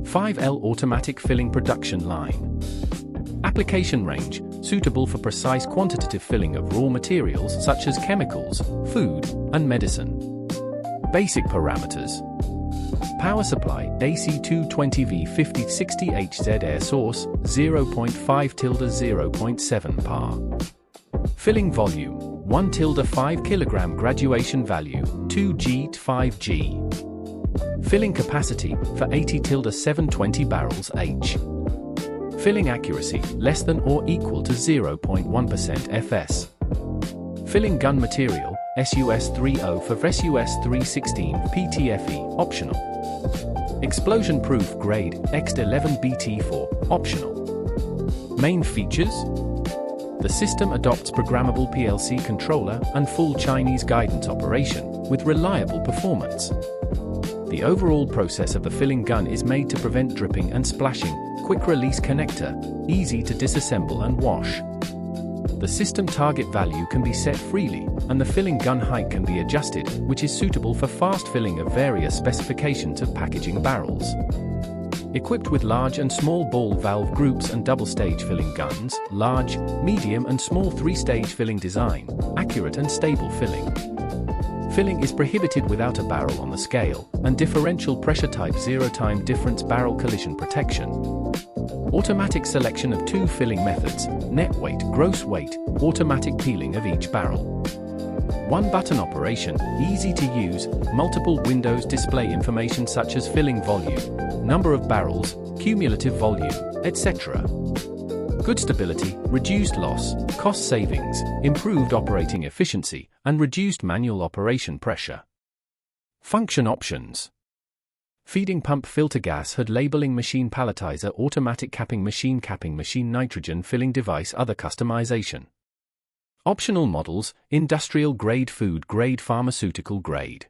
5L automatic filling production line. Application range, suitable for precise quantitative filling of raw materials such as chemicals, food, and medicine. Basic parameters. Power supply, AC 220V 5060HZ air source, 0.5-0.7 par. Filling volume, 1-5 kg graduation value, 2G to 5G. Filling capacity, for 80-720 barrels H. Filling accuracy, less than or equal to 0.1% FS. Filling gun material, SUS 30 for SUS 316 PTFE, optional. Explosion proof grade, X11BT4, optional. Main features? The system adopts programmable PLC controller and full Chinese guidance operation, with reliable performance. The overall process of the filling gun is made to prevent dripping and splashing, quick release connector, easy to disassemble and wash. The system target value can be set freely, and the filling gun height can be adjusted, which is suitable for fast filling of various specifications of packaging barrels. Equipped with large and small ball valve groups and double-stage filling guns, large, medium and small 3-stage filling design, accurate and stable filling. Filling is prohibited without a barrel on the scale, and differential pressure type 0-time difference barrel collision protection. Automatic selection of 2 filling methods, net weight, gross weight, automatic peeling of each barrel. 1-button operation, easy to use, multiple windows display information such as filling volume, number of barrels, cumulative volume, etc. Good stability, reduced loss, cost savings, improved operating efficiency, and reduced manual operation pressure. Function options. Feeding pump filter gas hood labeling machine palletizer automatic capping machine nitrogen filling device other customization. Optional models, industrial grade food grade pharmaceutical grade.